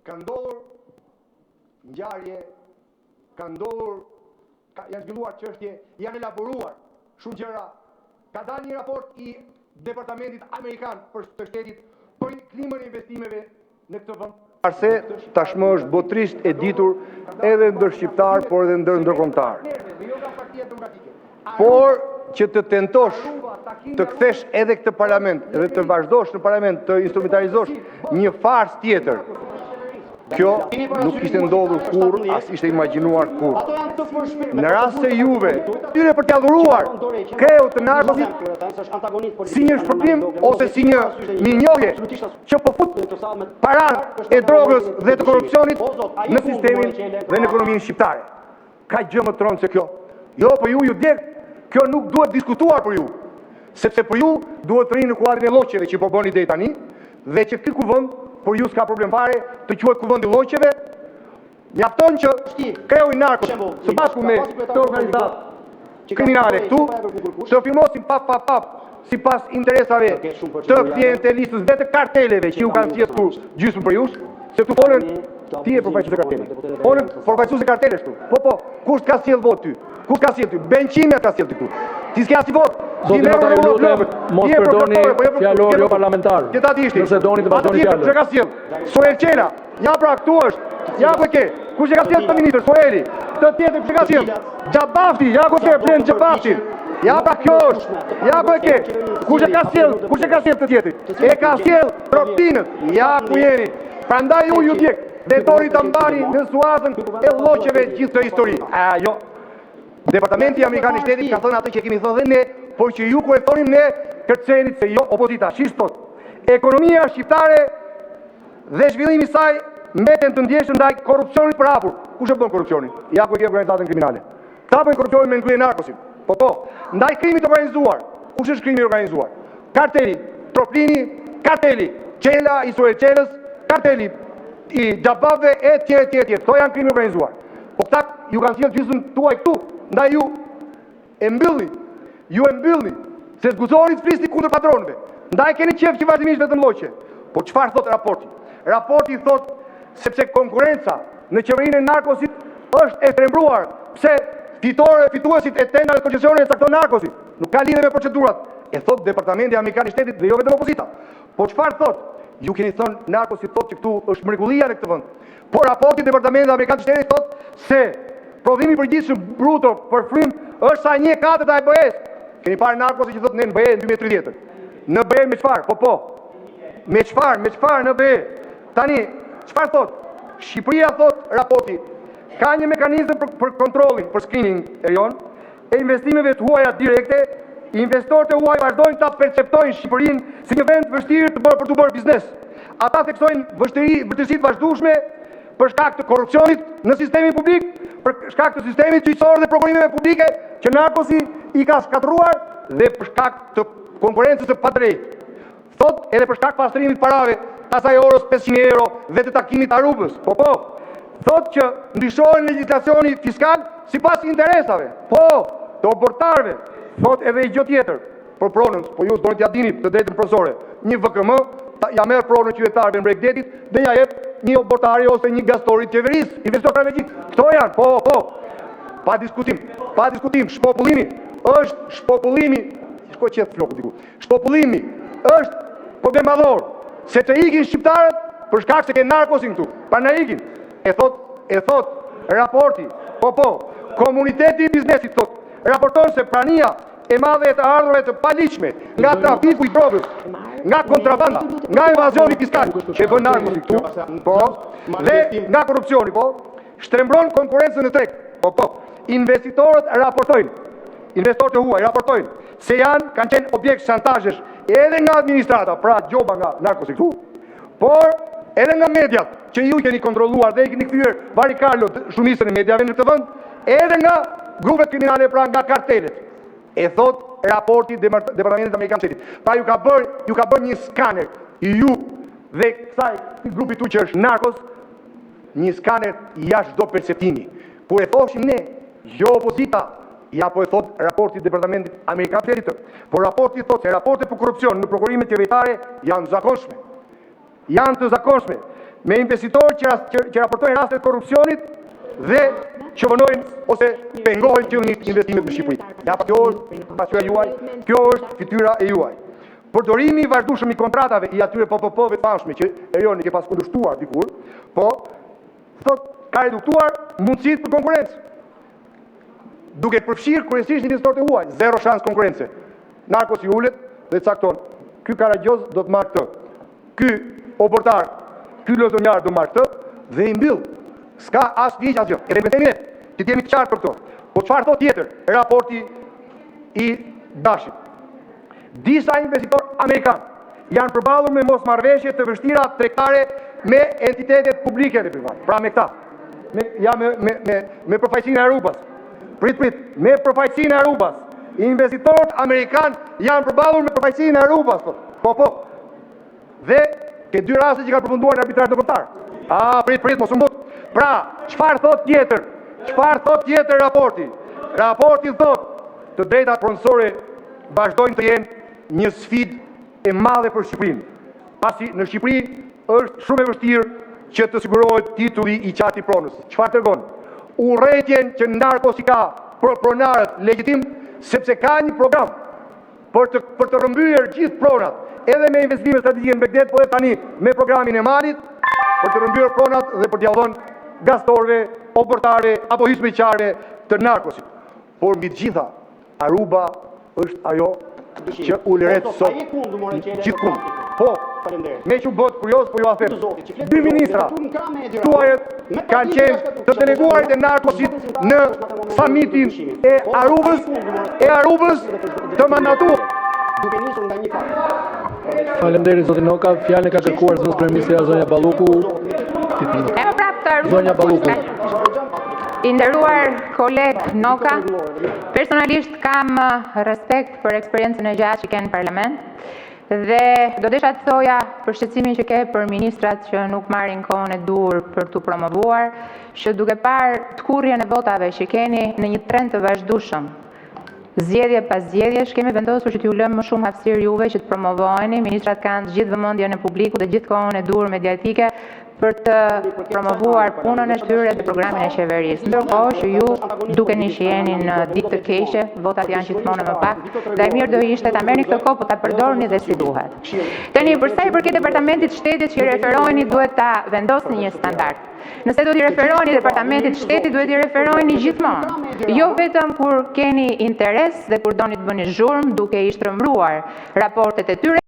Ka ndodhur ngjarje, janë zhvilluar çështje, janë elaboruar shumë gjëra. Ka dalë një raport i Departamentit Amerikan të Shtetit për klimën e investimeve në këtë vend. Arse tashmë është botërisht e ditur edhe ndër shqiptar, por edhe ndër ndërkombëtar. Por që të tentosh të kthesh edhe këtë parlament, edhe të vazhdosh në parlament të instrumentalizosh një farsë tjetër, kjo nuk ishte ndodhur kur, as ishte imagjinuar kur. Në rast se juve, tyre për t'ia dhuruar kreu të narkosit si një shpërblim ose si një minjohje që po fut paranë e drogës dhe të korrupsionit në sistemin dhe në ekonominë shqiptare. Ka gjë më tronë se kjo. Jo, për ju djeg, kjo nuk duhet diskutuar për ju, sepse për ju duhet të rinë në kuadrin e lloqeve që po bëni deri tani, dhe që këtë kuvend por ju s'ka problem fare të quhet kuvendi lloqeve. Mjafton që kreu i narkos së bashku me të organizatë kriminale këtu të firmosin pap sipas interesave të klientelistës dhe të karteleve që ju kanë thjesht kur gjysmë për jush, se këtu folën ti e përfaqësues e kartele. Folën përfaqësues e kartelesh këtu. Po, kush ka sjell vot ty? Kush ka sjell ty? Bençimi ka sjell ty këtu. Ti s'ka si vot. Zoti Notari, lutem mos përdorni fjalor jo parlamentar. Nëse doni të vazhdoni fjalën. Çka ka sjell? Soel Qela. Ja pra këtu është. Ja ku e ke. Kush e ka sjell të ministër? Soeli. Të tjetër kush e ka sjell? Xhabafti. Ja ku ke blen Xhabaftin. Ja pra kjo është. Ja ku e ke. Kush e ka sjell? Kush e ka sjell të tjetër? E ka sjell Tropinët. Ja ku jeni. Prandaj ju djeg. Detori ta mbani në suazën e lloqeve gjithë të histori. Jo. Departamenti Amerikan i Shtetit ka thënë atë që kemi thënë dhe ne, por që ju kur e thonim ne kërcenit se jo opozita. Shish thot, ekonomia shqiptare dhe zhvillimi i saj mbeten të ndjeshëm ndaj korrupsionit për hapur. Kush e bën korrupsionin? Ja ku e ke organizatën kriminale. Ta bën korrupsionin me ngrihen narkosin. Po. Ndaj krimit organizuar. Kush është krimi organizuar? Karteli Troplini, karteli Qela i Soel Qelës, karteli i Xhabave e tjerë. Kto janë krimi organizuar. Po këta ju kanë thënë gjysmën tuaj këtu. Ndaj ju e mbyllni, se zguzoni të flisni kundër patronëve. Ndaj keni qef që vazhdimisht vetëm lloqe. Po çfarë thot raporti? Raporti thot sepse konkurenca në qeverinë e narkosit është e trembruar. Pse fituesit e tendave të koncesioneve cakton narkosit. Nuk ka lidhje me procedurat. E thot Departamenti Amerikan i Shtetit dhe jo vetëm opozita. Po çfarë thot? Ju keni thënë narkosit thot që këtu është mrekullia në këtë vend. Po raporti i Departamentit Amerikan të Shtetit thot se prodhimi i përgjithshëm bruto për frym është sa 1/4 e BE-s. Keni parë narkosi që thotë në BE në 2030. Në BE me çfarë? Po. Me çfarë në BE? Tani, çfarë thot? Shqipëria thot raporti ka një mekanizëm për kontrollin, për screening e investimeve të huaja direkte. Investorët e huaj vazhdojnë ta perceptojnë Shqipërinë si një vend vështirë për të bërë biznes. Ata theksojnë vështirësitë vazhdueshme për shkak të korrupsionit në sistemin publik, për shkak të sistemit gjyqësor dhe prokurimeve publike që narkosi i ka shkatëruar dhe për shkak të konkurrencës së padrejtë. Thot edhe për shkak pastrimit parave, të asaj orës 500 euro dhe të takimit të Arubës. Po. Thot që ndryshohen legjislacioni fiskal sipas interesave. Po, të obortarëve. Thot edhe i gjë tjetër për pronën, po ju doni t'ja dini të drejtën profesore. Një VKM ja merr pronën qytetarëve në Bregdetit dhe ja jep një obortari ose një gastori të qeverisë, investor strategjik. Kto janë? Po. Pa diskutim, shpopullimi është shpopullimi është problem madhor, se të ikin shqiptarët për shkak se ke narkosin këtu. Pa na ikin. E thot raporti. Po. Komuniteti i biznesit thot, raporton se prania e madhe e të ardhurave të paligjshme nga trafiku i drogës, nga kontrabanda, nga evazioni fiskal që bën narkosi këtu, po, dhe nga korrupsioni, po, shtrembron konkurrencën në treg. Po. Investorët e huaj raportojnë se kanë qenë objekt shantazhesh edhe nga administrata, pra gjoba nga narkosi këtu, por edhe nga mediat që ju keni kontrolluar dhe i keni kthyer vari Karlo shumicën e mediave në këtë vend, edhe nga grupet kriminale, pra nga kartelet. E thot raporti Departamentit Amerikan të Shtetit. Pra ju ka bërë një skaner ju dhe kësaj grupi tu që është narkos, një skaner jashtë çdo perceptimi. Kur e thoshim ne, jo opozita, ja po e thot raporti Departamentit Amerikan të Shtetit. Por raporti thot se raportet për korrupsion në prokurimet qeveritare janë të zakonshme. me investitorë që raportojnë rastet e korrupsionit dhe që vënojnë ose pengohen qëllimit investimet në Shqipëri. Ja, kjo është pasqyra juaj, kjo është fytyra e juaj. Përdorimi i vazhdueshëm i kontratave i atyre PPP-ve të famshme që Erioni ke pas kundërshtuar dikur, po thot ka reduktuar mundësitë për konkurrencë. Duke përfshirë kryesisht investitorët e huaj, zero shans konkurrence. Narkos i ulet dhe cakton, ky Karagjoz do të marrë këtë, ky oportar, ky lozonjar do marrë këtë dhe i mbyll. S'ka as ligj asgjë. E repetemi ne, që jemi të qartë për këto. Po çfarë thot tjetër raporti i Dashit? Disa investitorë amerikanë janë përballur me mosmarrëveshje të vështira tregtare me entitetet publike dhe private. Pra me këta, me përfaqësinë e Arubas. Prit, me përfaqësinë e Arubas. Investitorët amerikanë janë përballur me përfaqësinë e Arubas. Po. Dhe ke dy raste që kanë përfunduar në arbitrazh ndërkombëtar. Prit, mos u mbut. Pra, çfarë thot tjetër? Çfarë thot tjetër raporti? Raporti thot, të drejtat pronësore vazhdojnë të jenë një sfidë e madhe për Shqipërinë. Pasi në Shqipëri është shumë e vështirë që të sigurohet titulli i qati pronës. Çfarë tregon? Urrëtitjen që Narkos i ka për pronarët legjitim, sepse ka një program për të rrëmbyer gjithë pronat, edhe me investime strategjike në Begdet, po edhe tani me programin e Malit, për të rrëmbyer pronat dhe për t'ia dhënë gastorëve, oportare apo hysmeqare të Narkosit. Por mbi të gjitha, Aruba është ajo që ulëret sot gjithkund. Po, me që bët kurios, po ju a them. Dy ministra tuajet kanë qenë të deleguarit e Narkosit në samitin e Arubës të mandatuar. Faleminderit zoti Noka, fjalën e ka kërkuar zoti kryeministri zonja Balluku. Zonja Balluku. I nderuar koleg Noka, personalisht kam respekt për eksperiencën e gjatë që ke në parlament dhe do desha të thoja për shqetësimin që ke për ministrat që nuk marrin kohën e dur për t'u promovuar, që duke parë tkurrjen e votave që keni në një trend të vazhdueshëm, zgjedhje pas zgjedhjesh, kemi vendosur që t'ju lëmë më shumë hapësirë juve që të promovoheni. Ministrat kanë të gjithë vëmendjen e publikut dhe gjithë kohën e dur mediatike për të promovuar punën e tyre dhe programin e qeverisë. Ndërkohë që ju dukeni që jeni në ditë të keqe, votat janë gjithmonë më pak, dhe mirë do ishte ta merrni këtë kohë, po ta përdorni dhe si duhet. Tani për sa i përket departamentit shtetit që referoheni, duhet ta vendosni një standard. Nëse do t'i referoheni departamentit shtetit, duhet t'i referoheni gjithmonë. Jo vetëm kur keni interes dhe kur doni të bëni zhurmë duke i shtrëmbruar raportet e tyre.